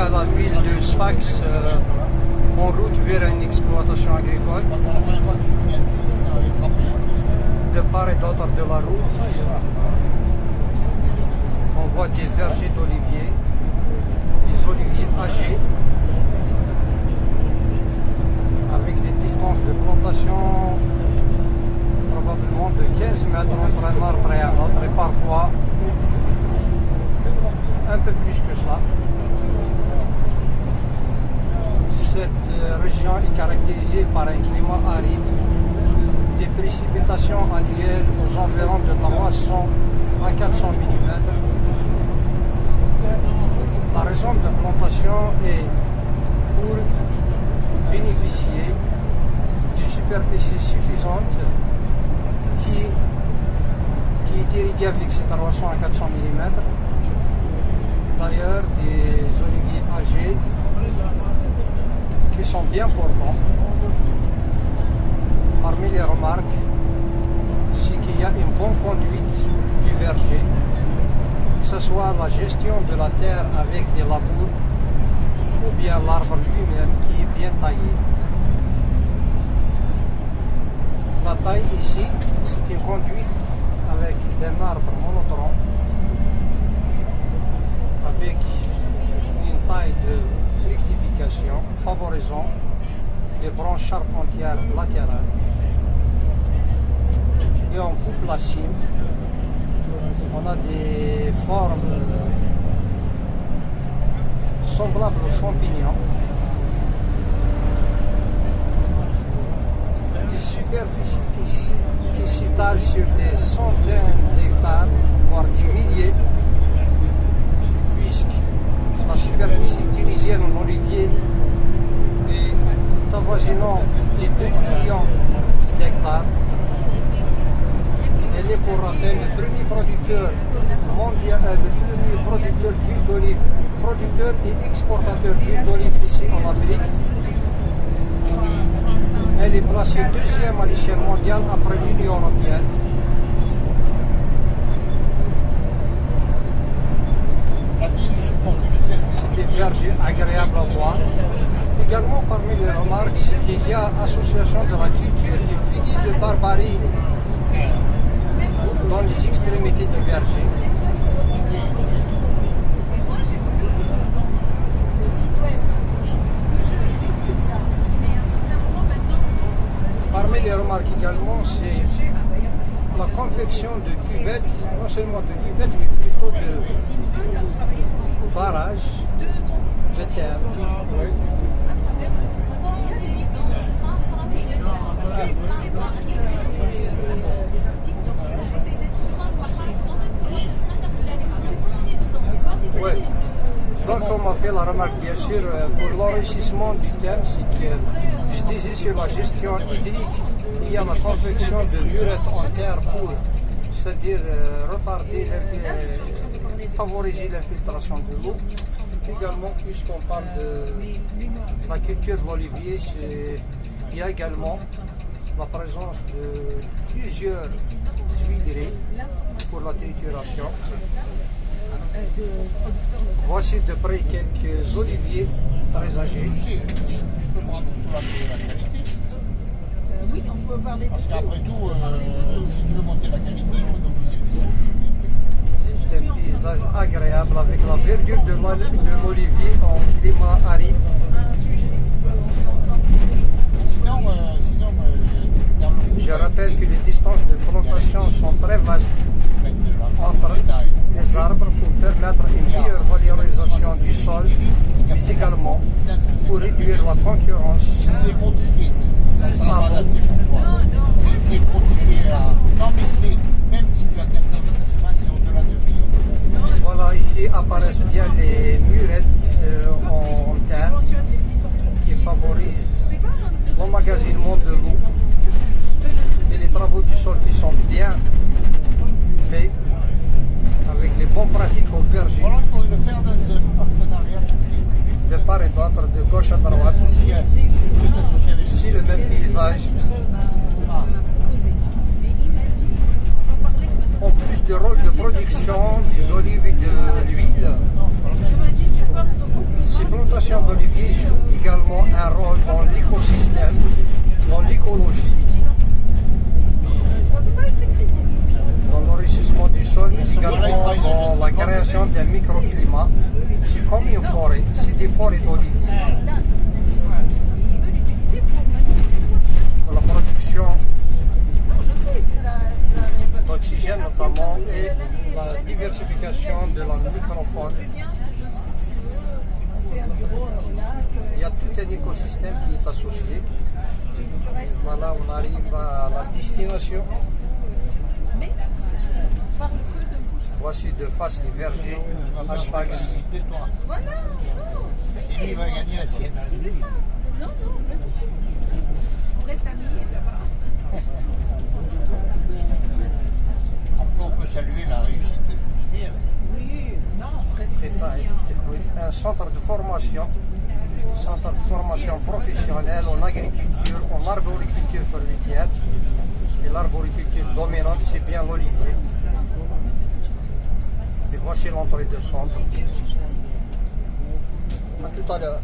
à la ville de Sfax en route vers une exploitation agricole. De part et d'autre de la route, on voit des vergers d'oliviers, des oliviers âgés, avec des distances de plantation probablement de 15 mètres entre un arbre et un autre, et parfois un peu plus que ça. Cette région est caractérisée par un climat aride, des précipitations annuelles aux environs de 300 à 400 mm. La raison de plantation est pour bénéficier d'une superficie suffisante qui est irriguée avec ces 300 à 400 mm. D'ailleurs, des oliviers âgés qui sont bien portants. Parmi les remarques, c'est qu'il y a une bonne conduite du verger, que ce soit la gestion de la terre avec des labours ou bien l'arbre lui-même qui est bien taillé. La taille ici, c'est une conduite avec un arbre monotronc, avec une taille de fructification favorisant les branches charpentières latérales. Et on coupe la cime. On a des formes semblables aux champignons. Des superficies qui s'étalent sur des centaines d'hectares, voire des milliers, puisque la superficie tunisienne en olivier est avoisinant les 2 millions d'hectares. Elle est pour rappel le premier producteur mondial, le premier producteur d'huile d'olive, producteur et exportateur d'huile d'olive ici en Afrique. Elle est placée deuxième à l'échelle mondiale après l'Union européenne. C'est des vergers agréables à voir. Également parmi les remarques, c'est qu'il y a association de la culture du figuier de Barbarie dans les extrémités du verger. Parmi les remarques également, c'est la confection de cuvettes, non seulement de cuvettes, mais plutôt de barrages de terre. Ouais. Donc on m'a fait la remarque, bien sûr, pour l'enrichissement du thème, c'est que je disais sur la gestion hydrique, il y a la confection de murettes en terre pour, c'est-à-dire retarder, favoriser l'infiltration de l'eau. Également, puisqu'on parle de la culture de l'olivier, il y a également la présence de plusieurs huileries pour la trituration. Voici de près quelques oliviers très âgés. Oui, on peut parler de parce qu'après tout, si tu veux monter la qualité, il faut donc viser le C'est un paysage agréable avec la verdure de l'olivier en climat aride. Je rappelle que les distances de plantation sont très vastes entre les arbres pour permettre une meilleure valorisation du sol, mais également pour réduire la concurrence. C'est compliqué, ça ne sera pas adapté pour toi. C'est compliqué à investir, même si tu as terminé l'investissement, c'est au-delà de 1 million d'euros. Voilà, ici apparaissent bien les murettes en terre qui favorisent l'emmagasinement de l'eau et les travaux du sol qui sont bien faits avec les bonnes pratiques au verger. Voilà, il faut le faire dans un partenariat public. De part et d'autre, de gauche à droite. Ici, le même paysage. En plus du rôle de production des olives et de l'huile, ces plantations diversification d'un microclimat. C'est comme une forêt, c'est des forêts d'oliviers. Pour la production d'oxygène notamment et la diversification de la microfaune. Il y a tout un écosystème qui est associé. Voilà, on arrive à la destination. Voici de face les vergers à Sfax. Et lui, il va gagner la sienne. C'est ça. Non, on reste amis et ça va. On peut saluer la réussite de l'industrie. Oui, non, on reste C'est un centre de formation professionnelle en agriculture, en arboriculture fruitière. Et l'arboriculture dominante, c'est bien l'olivier. Et voici l'entrée de centre. À tout à l'heure.